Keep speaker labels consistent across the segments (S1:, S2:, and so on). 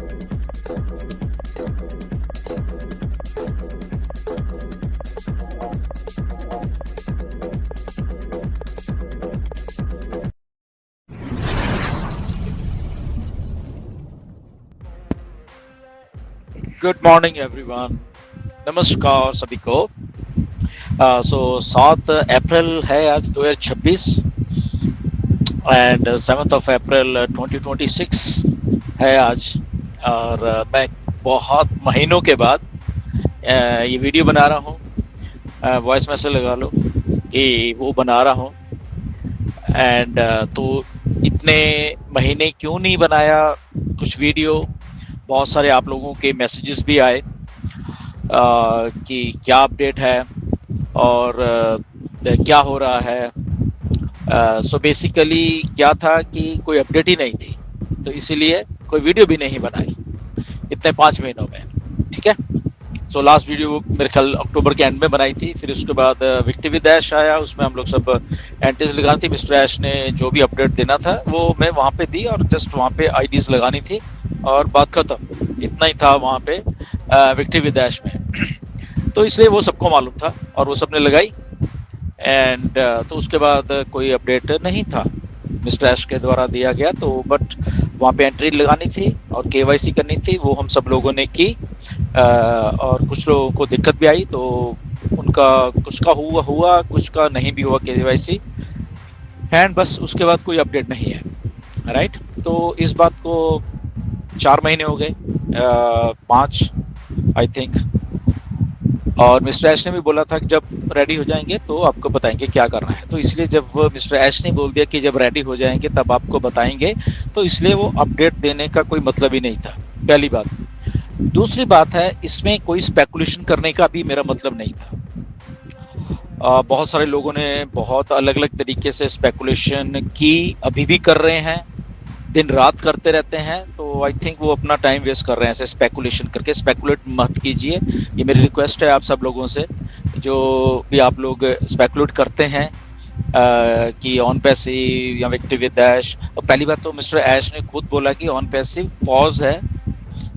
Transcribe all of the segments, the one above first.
S1: Good morning everyone, नमस्कार सभी को। 7 अप्रैल है आज 2026 एंड 7 अप्रैल 2026 है आज। और मैं बहुत महीनों के बाद ये वीडियो बना रहा हूँ। वॉइस मैसेज लगा लो कि वो बना रहा हूँ। एंड तो इतने महीने क्यों नहीं बनाया कुछ वीडियो। बहुत सारे आप लोगों के मैसेजेस भी आए कि क्या अपडेट है और क्या हो रहा है। सो बेसिकली क्या था कि कोई अपडेट ही नहीं थी, तो इसीलिए कोई वीडियो भी नहीं बनाई इतने 5 महीनों में। ठीक है। सो लास्ट वीडियो मेरे ख्याल अक्टूबर के एंड में बनाई थी। फिर उसके बाद विक्ट्री विद ऐश आया, उसमें हम लोग सब एंट्रीज लगानी थी। मिस्टर ऐश ने जो भी अपडेट देना था वो मैं वहाँ पे दी और जस्ट वहाँ पे आईडीज लगानी थी और बात खत्म। इतना ही था वहाँ पे विक्ट्री विद ऐश में। तो इसलिए वो सबको मालूम था और वो सबने लगाई। एंड तो उसके बाद कोई अपडेट नहीं था मिस्टर ऐश के द्वारा दिया गया। तो बट वहाँ पे एंट्री लगानी थी और केवाईसी करनी थी, वो हम सब लोगों ने की। और कुछ लोगों को दिक्कत भी आई, तो उनका कुछ का हुआ कुछ का नहीं भी हुआ केवाईसी। एंड बस उसके बाद कोई अपडेट नहीं है। राइट। तो इस बात को 4 महीने हो गए, 5 आई थिंक। और मिस्टर ऐश ने भी बोला था कि जब रेडी हो जाएंगे तो आपको बताएंगे क्या करना है। तो इसलिए जब मिस्टर ऐश ने बोल दिया कि जब रेडी हो जाएंगे तब आपको बताएंगे, तो इसलिए वो अपडेट देने का कोई मतलब ही नहीं था, पहली बात। दूसरी बात है, इसमें कोई स्पेकुलेशन करने का भी मेरा मतलब नहीं था। बहुत सारे लोगों ने बहुत अलग अलग तरीके से स्पेकुलेशन की, अभी भी कर रहे हैं, दिन रात करते रहते हैं। तो आई थिंक वो अपना टाइम वेस्ट कर रहे हैं ऐसे स्पेकुलेशन करके। स्पेकुलेट मत कीजिए, ये मेरी रिक्वेस्ट है आप सब लोगों से। जो भी आप लोग स्पेकुलेट करते हैं कि ऑन पैसिव या विक्ट्री विद ऐश, पहली बात तो मिस्टर ऐश ने खुद बोला कि ऑन पैसिव पॉज है,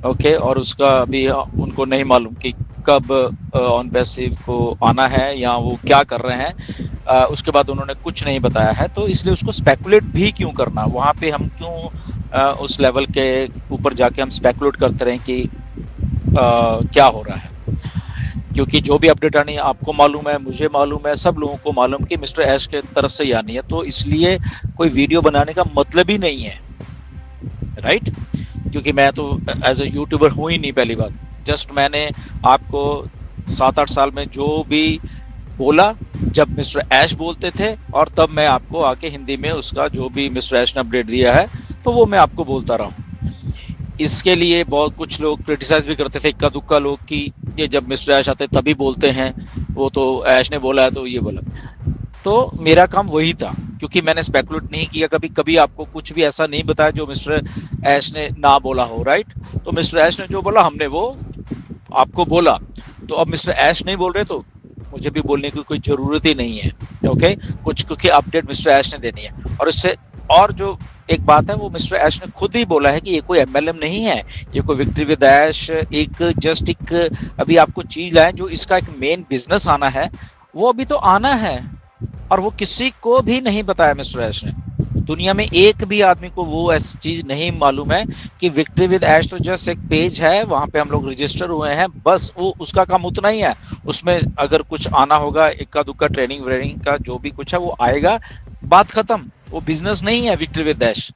S1: ओके। और उसका अभी उनको नहीं मालूम कि कब ऑन पैसिव को आना है या वो क्या कर रहे हैं। उसके बाद उन्होंने कुछ नहीं बताया है, तो इसलिए उसको स्पेकुलेट भी क्यों करना। वहाँ पे हम क्यों उस लेवल के ऊपर जाके हम स्पेकुलेट करते रहें कि क्या हो रहा है। क्योंकि जो भी अपडेट आनी है आपको मालूम है, मुझे मालूम है, सब लोगों को मालूम कि मिस्टर ऐश के तरफ से ही आनी है। तो इसलिए कोई वीडियो बनाने का मतलब ही नहीं है। राइट। क्योंकि मैं तो एज ए यूट्यूबर हूँ ही नहीं, पहली बात। जस्ट मैंने आपको 7-8 साल में जो भी बोला, जब मिस्टर ऐश बोलते थे, और तब मैं आपको आके हिंदी में उसका जो भी मिस्टर ऐश ने अपडेट दिया है तो वो मैं आपको बोलता रहा हूँ। इसके लिए बहुत कुछ लोग क्रिटिसाइज भी करते थे, इक्का दुक्का लोग, कि ये जब मिस्टर ऐश आते तभी बोलते हैं, वो तो ऐश ने बोला है तो ये बोला। तो मेरा काम वही था, क्योंकि मैंने स्पेकुलेट नहीं किया कभी। कभी आपको कुछ भी ऐसा नहीं बताया जो मिस्टर ऐश ने ना बोला हो। राइट। तो मिस्टर ऐश ने जो बोला हमने वो आपको बोला। तो अब मिस्टर ऐश नहीं बोल रहे तो मुझे भी बोलने की कोई जरूरत ही नहीं है, ओके। कुछ क्योंकि अपडेट मिस्टर ऐश ने देनी है। और इससे और जो एक बात है, वो मिस्टर ऐश ने खुद ही बोला है कि ये कोई एमएलएम नहीं है, ये कोई विक्ट्री विद ऐश एक जस्ट एक अभी आपको चीज लाए जो इसका एक मेन बिजनेस आना है, वो अभी तो आना है। और वो किसी को भी नहीं बताया मिस्टर ऐश ने। दुनिया में एक भी आदमी को वो ऐसी चीज नहीं मालूम है कि विक्ट्री विद ऐश तो जस्ट एक पेज है, वहां पे हम लोग रजिस्टर हुए हैं, बस वो उसका काम उतना ही है। उसमें अगर कुछ आना होगा, इक्का दुक्का ट्रेनिंग व्रेनिंग का जो भी कुछ है वो आएगा, बात खत्म। वो बिजनेस नहीं है विक्ट्री विद ऐश,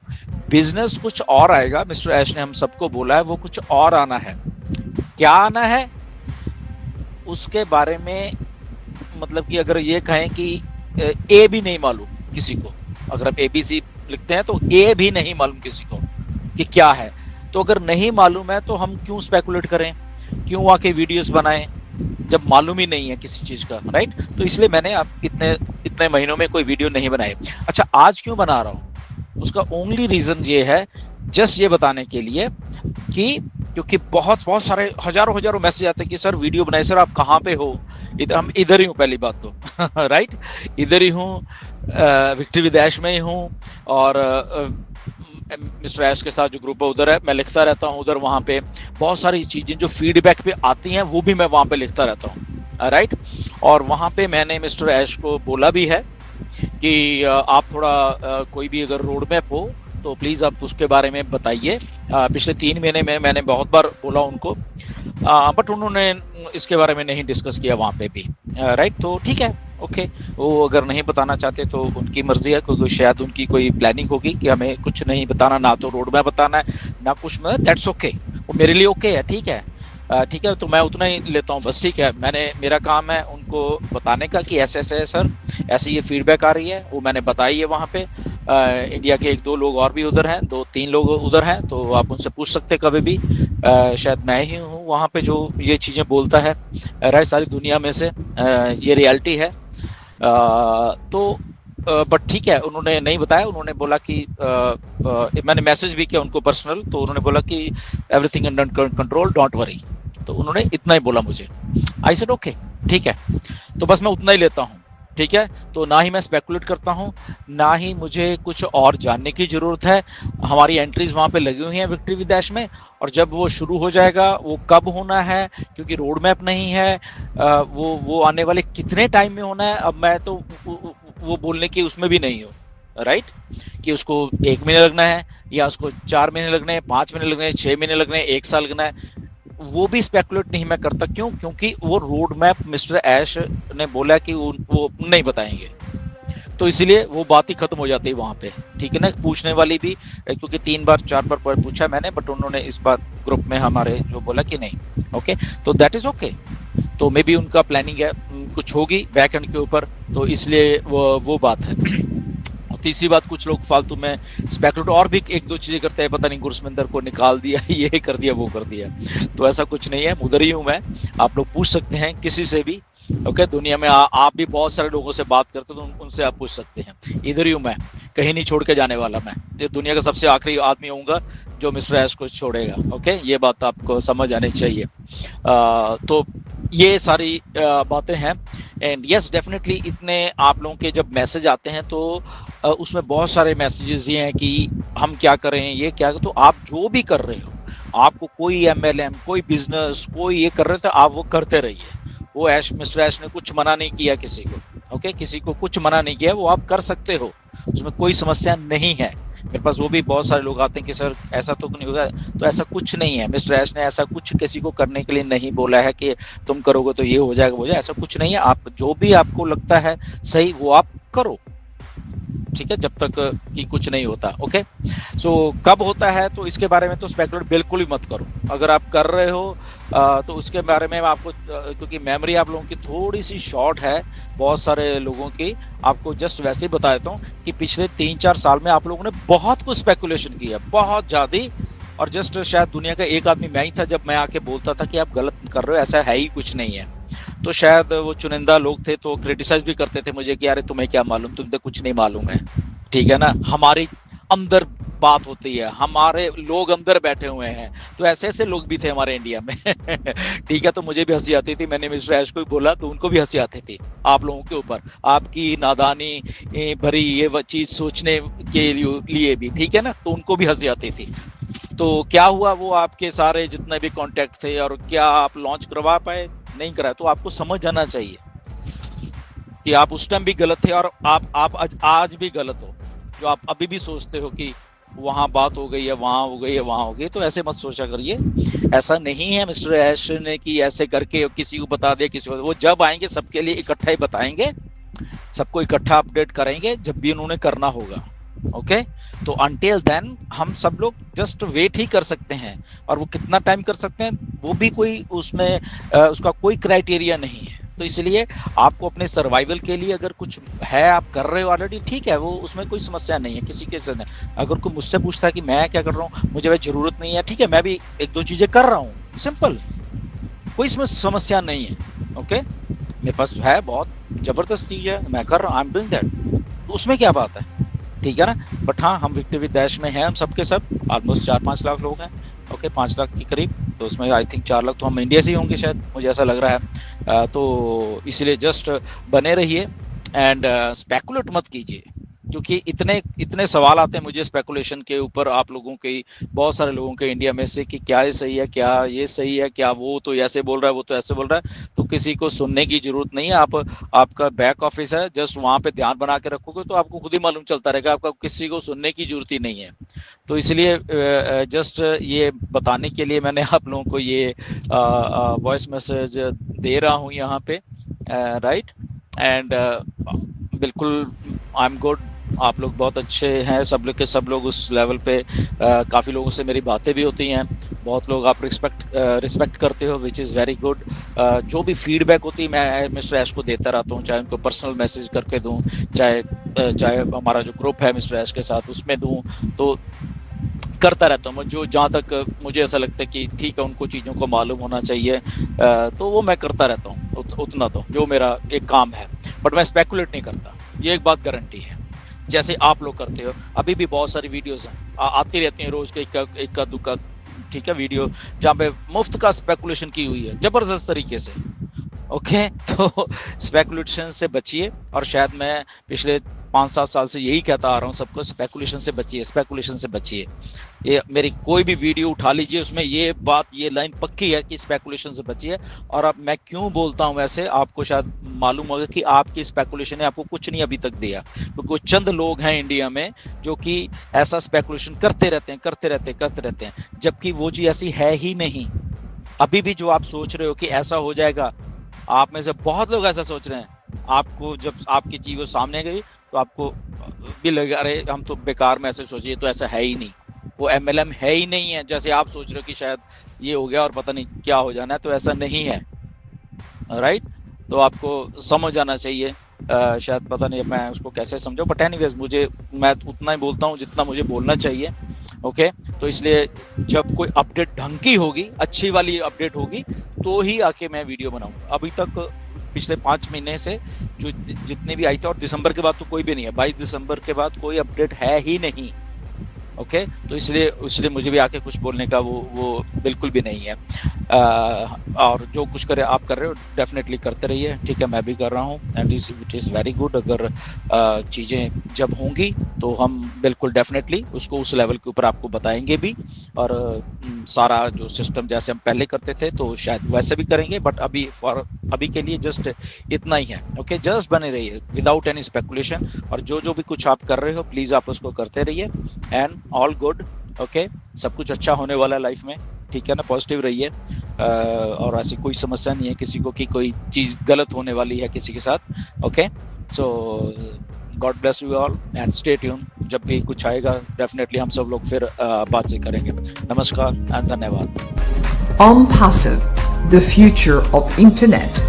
S1: बिजनेस कुछ और आएगा। मिस्टर ऐश ने हम सबको बोला है वो कुछ और आना है। क्या आना है उसके बारे में, मतलब कि अगर ये कहें कि ए भी नहीं मालूम किसी को, अगर आप ABC लिखते हैं तो ए भी नहीं मालूम किसी को कि क्या है। तो अगर नहीं मालूम है तो हम क्यों स्पेकुलेट करें, क्यों आके वीडियोस बनाएं जब मालूम ही नहीं है किसी चीज का। राइट। तो इसलिए मैंने अब इतने महीनों में कोई वीडियो नहीं बनाई। अच्छा, आज क्यों बना रहा हूँ, उसका ओनली रीजन ये है, जस्ट ये बताने के लिए कि क्योंकि बहुत सारे हजारों मैसेज आते हैं कि सर वीडियो बनाए, सर आप कहाँ पे हो। हम इधर ही हूँ, पहली बात तो राइट, इधर ही हूँ, विक्ट्री विद ऐश में ही हूँ। और मिस्टर ऐश के साथ जो ग्रुप है उधर है, मैं लिखता रहता हूँ उधर। वहाँ पे बहुत सारी चीज़ें जो फीडबैक पे आती हैं वो भी मैं वहाँ पे लिखता रहता हूँ, राइट। और वहाँ पे मैंने मिस्टर ऐश को बोला भी है कि आप थोड़ा कोई भी अगर रोड मैप हो तो प्लीज़ आप उसके बारे में बताइए। पिछले 3 महीने में मैंने बहुत बार बोला उनको, बट उन्होंने इसके बारे में नहीं डिस्कस किया वहाँ पे भी, राइट। तो ठीक है, ओके। वो अगर नहीं बताना चाहते तो उनकी मर्जी है, क्योंकि शायद उनकी कोई प्लानिंग होगी कि हमें कुछ नहीं बताना, ना तो रोड मैप बताना है ना कुछ में, दैट्स ओके। वो मेरे लिए ओके है, ठीक है। ठीक है, तो मैं उतना ही लेता हूँ बस, ठीक है। मेरा काम है उनको बताने का कि ऐसे ऐसे है सर, ऐसे ये फीडबैक आ रही है, वो मैंने बताई है वहाँ पे। इंडिया के 1-2 लोग और भी उधर हैं, 2-3 लोग उधर हैं, तो आप उनसे पूछ सकते हैं कभी भी। शायद मैं ही हूँ वहाँ पे जो ये चीज़ें बोलता है, राइट, सारी दुनिया में से। ये रियलिटी है। तो बट ठीक है, उन्होंने नहीं बताया। उन्होंने बोला कि मैंने मैसेज भी किया उनको पर्सनल, तो उन्होंने बोला कि everything under control, don't worry. तो उन्होंने इतना ही बोला मुझे। आई सेड ओके, ठीक है। तो बस मैं उतना ही लेता हूँ, ठीक है। तो ना ही मैं स्पेकुलेट करता हूँ, ना ही मुझे कुछ और जानने की ज़रूरत है। हमारी एंट्रीज वहाँ पे लगी हुई हैं विक्ट्री विद ऐश में, और जब वो शुरू हो जाएगा, वो कब होना है क्योंकि रोड मैप नहीं है, वो आने वाले कितने टाइम में होना है, अब मैं तो वो बोलने की उसमें भी नहीं हूँ, राइट। कि उसको 1 महीने लगना है, या उसको 4 महीने लगने हैं, 5 महीने लगने हैं, 6 महीने लगने हैं, 1 साल लगना है, वो भी स्पेकुलेट नहीं मैं करता। क्यों? क्योंकि वो रोड मैप मिस्टर ऐश ने बोला कि वो नहीं बताएंगे, तो इसलिए वो बात ही खत्म हो जाती है वहां पे, ठीक है ना। पूछने वाली भी, क्योंकि 3-4 बार पूछा मैंने, बट उन्होंने इस बात ग्रुप में हमारे जो बोला कि नहीं, ओके, तो दैट इज ओके। तो मे बी उनका प्लानिंग है कुछ होगी बैक एंड के ऊपर, तो इसलिए वो बात है। और तीसरी बात, कुछ लोग फालतू में स्पेकुलेट और भी 1-2 चीजें करते हैं, पता नहीं गुरसमिंदर को निकाल दिया, ये कर दिया, वो कर दिया। तो ऐसा कुछ नहीं है, उधर ही हूँ मैं। आप लोग पूछ सकते हैं किसी से भी, ओके। दुनिया में आप भी बहुत सारे लोगों से बात करते हो, तो उनसे आप पूछ सकते हैं। इधर ही हूँ मैं, कहीं नहीं छोड़ के जाने वाला मैं। ये दुनिया का सबसे आखिरी आदमी होऊंगा जो मिस्टर ऐश को छोड़ेगा, ओके। ये बात आपको समझ आनी चाहिए। तो ये सारी बातें हैं। एंड यस, डेफिनेटली इतने आप लोगों के जब मैसेज आते हैं तो उसमें बहुत सारे मैसेजेस ये हैं कि हम क्या करें, ये क्या, तो आप जो भी कर रहे हो, आपको कोई MLM, कोई बिजनेस, कोई ये कर रहे थे, आप वो करते रहिए। वो मिस्टर ऐश ने कुछ मना नहीं किया किसी को, ओके। किसी को कुछ मना नहीं किया, वो आप कर सकते हो, उसमें कोई समस्या नहीं है। मेरे पास वो भी बहुत सारे लोग आते हैं कि सर ऐसा तो नहीं होगा, तो ऐसा कुछ नहीं है। मिस्टर ऐश ने ऐसा कुछ किसी को करने के लिए नहीं बोला है कि तुम करोगे तो ये हो जाएगा, वो जाएगा, ऐसा कुछ नहीं है। आप जो भी आपको लगता है सही, वो आप करो, ठीक है, जब तक कि कुछ नहीं होता, ओके। सो कब होता है तो इसके बारे में तो स्पेकुलेट बिल्कुल ही मत करो। अगर आप कर रहे हो तो उसके बारे में आपको, क्योंकि मेमोरी आप लोगों की थोड़ी सी शॉर्ट है, बहुत सारे लोगों की, आपको जस्ट वैसे ही बता देता हूँ कि पिछले 3-4 साल में आप लोगों ने बहुत कुछ स्पेकुलेशन किया, बहुत ज़्यादा। और जस्ट शायद दुनिया का एक आदमी मैं ही था जब मैं आके बोलता था कि आप गलत कर रहे हो, ऐसा है ही कुछ नहीं है। तो शायद वो चुनिंदा लोग थे तो क्रिटिसाइज भी करते थे मुझे कि यार तुम्हें क्या मालूम, तुम तो कुछ नहीं मालूम है, ठीक है ना। हमारी अंदर बात होती है, हमारे लोग अंदर बैठे हुए हैं, तो ऐसे ऐसे लोग भी थे हमारे इंडिया में। ठीक है, तो मुझे भी हंसी आती थी। मैंने मिस्टर ऐश को भी बोला तो उनको भी हंसी आती थी आप लोगों के ऊपर, आपकी नादानी भरी ये चीज सोचने के लिए भी, ठीक है ना, तो उनको भी हंसी आती थी। तो क्या हुआ, वो आपके सारे जितने भी कॉन्टेक्ट थे, और क्या आप लॉन्च करवा पाए? नहीं कराया। तो आपको समझ आना चाहिए कि आप उस टाइम भी गलत थे, और आप आज भी गलत हो, जो आप अभी भी सोचते हो कि वहां बात हो गई है, वहां हो गई है, वहां हो गई। तो ऐसे मत सोचा करिए, ऐसा नहीं है मिस्टर ऐश ने कि ऐसे करके किसी को बता दिया, किसी को। वो जब आएंगे सबके लिए इकट्ठा ही बताएंगे, सबको इकट्ठा अपडेट करेंगे जब भी उन्होंने करना होगा, ओके। तो अनटिल देन हम सब लोग जस्ट वेट ही कर सकते हैं, और वो कितना टाइम कर सकते हैं वो भी कोई उसमें उसका कोई क्राइटेरिया नहीं है। तो इसलिए आपको अपने सर्वाइवल के लिए अगर कुछ है, आप कर रहे हो ऑलरेडी, ठीक है, वो उसमें कोई समस्या नहीं है किसी के साथ। अगर कोई मुझसे पूछता है कि मैं क्या कर रहा हूँ, मुझे वह जरूरत नहीं है, ठीक है, मैं भी 1-2 चीजें कर रहा हूँ, सिंपल, कोई इसमें समस्या नहीं है, ओके। मेरे पास है, बहुत जबरदस्त चीज है, मैं कर रहा हूँ, आई एम डूइंग दैट, उसमें क्या बात है, ठीक है ना। बट हाँ, हम विक्ट्री विद ऐश में हैं, हम सबके सब ऑलमोस्ट 4-5 लाख लोग हैं, ओके, 5 लाख के करीब। तो उसमें आई थिंक 4 लाख तो हम इंडिया से ही होंगे शायद, मुझे ऐसा लग रहा है। तो इसलिए जस्ट बने रहिए एंड स्पेकुलेट मत कीजिए, क्योंकि इतने इतने सवाल आते हैं मुझे स्पेकुलेशन के ऊपर, आप लोगों के, बहुत सारे लोगों के इंडिया में से, कि क्या ये सही है, क्या ये सही है, क्या वो तो ऐसे बोल रहा है, वो तो ऐसे बोल रहा है। तो किसी को सुनने की जरूरत नहीं है। आपका बैक ऑफिस है, जस्ट वहाँ पे ध्यान बना के रखोगे तो आपको खुद ही मालूम चलता रहेगा, आपका किसी को सुनने की जरूरत ही नहीं है। तो इसलिए जस्ट ये बताने के लिए मैंने आप लोगों को ये वॉइस मैसेज दे रहा हूँ यहाँ पे, राइट। एंड बिल्कुल आई एम गुड, आप लोग बहुत अच्छे हैं, सब लोग उस लेवल पे। काफ़ी लोगों से मेरी बातें भी होती हैं, बहुत लोग आप रिस्पेक्ट करते हो, विच इज़ वेरी गुड। जो भी फीडबैक होती है मैं मिस्टर ऐश को देता रहता हूँ, चाहे उनको पर्सनल मैसेज करके दूँ, चाहे हमारा जो ग्रुप है मिस्टर ऐश के साथ उसमें दूँ, तो करता रहता हूँ। जो जहाँ तक मुझे ऐसा लगता है कि ठीक है, उनको चीज़ों को मालूम होना चाहिए, तो वो मैं करता रहता हूँ, उतना तो जो मेरा एक काम है। बट मैं स्पेकुलेट नहीं करता, ये एक बात गारंटी है, जैसे आप लोग करते हो। अभी भी बहुत सारी वीडियोस हैं, आती रहती हैं रोज के इक्का दुक्का, ठीक है, वीडियो जहाँ पे मुफ्त का स्पेकुलेशन की हुई है जबरदस्त तरीके से। ओके, तो स्पेकुलेशन से बचिए, और शायद मैं पिछले 5-7 साल से यही कहता आ रहा हूँ सबको, स्पेकुलेशन से बचिए, स्पेकुलेशन से बचिए। ये मेरी कोई भी वीडियो उठा लीजिए, उसमें ये बात, ये लाइन पक्की है कि स्पेकुलेशन से बचिए। और अब मैं क्यों बोलता हूँ वैसे, आपको शायद मालूम होगा कि आपकी स्पेकुलेशन ने आपको कुछ नहीं अभी तक दिया, क्योंकि कुछ चंद लोग हैं इंडिया में जो कि ऐसा स्पेकुलेशन करते रहते हैं, जबकि वो चीज ऐसी है ही नहीं। अभी भी जो आप सोच रहे हो कि ऐसा हो जाएगा, आप में से बहुत लोग ऐसा सोच रहे हैं, आपको जब आपकी चीज वो सामने गई तो आपको भी लगे अरे हम तो बेकार में ऐसे सोचिए, तो ऐसा है ही नहीं, वो MLM है ही नहीं है। जैसे आप सोच रहे हो कि शायद ये हो गया और पता नहीं क्या हो जाना है, तो ऐसा नहीं है, राइट। तो आपको समझ आना चाहिए। शायद पता नहीं मैं उसको कैसे समझाऊं, बट एनीवेज मैं उतना ही बोलता हूँ जितना मुझे बोलना चाहिए। ओके, तो इसलिए जब कोई अपडेट ढंग की होगी, अच्छी वाली अपडेट होगी, तो ही आके मैं वीडियो बनाऊंगा। अभी तक पिछले 5 महीने से जो जितने भी आई थे, और दिसंबर के बाद तो कोई भी नहीं है, 22 दिसंबर के बाद कोई अपडेट है ही नहीं। ओके, तो इसलिए मुझे भी आके कुछ बोलने का वो बिल्कुल भी नहीं है। और जो कुछ करे आप कर रहे हो, डेफिनेटली करते रहिए, ठीक है, मैं भी कर रहा हूँ, and it is very good. अगर चीज़ें जब होंगी तो हम बिल्कुल डेफिनेटली उसको उस लेवल के ऊपर आपको बताएंगे भी, और सारा जो सिस्टम जैसे हम पहले करते थे तो शायद वैसे भी करेंगे, बट अभी के लिए जस्ट इतना ही है। ओके, जस्ट बने रहिए विदाउट एनी स्पेकुलेशन, और जो भी कुछ आप कर रहे हो प्लीज़ आप उसको करते रहिए, एंड ऑल गुड। ओके, सब कुछ अच्छा होने वाला है लाइफ में, ठीक है ना, पॉजिटिव रहिए। और ऐसी कोई समस्या नहीं है किसी को कि कोई चीज़ गलत होने वाली है किसी के साथ। Okay, so God bless you all and stay tune. जब भी कुछ आएगा डेफिनेटली हम सब लोग फिर बातचीत करेंगे। नमस्कार एंड धन्यवाद।
S2: OnPassive, the future of internet.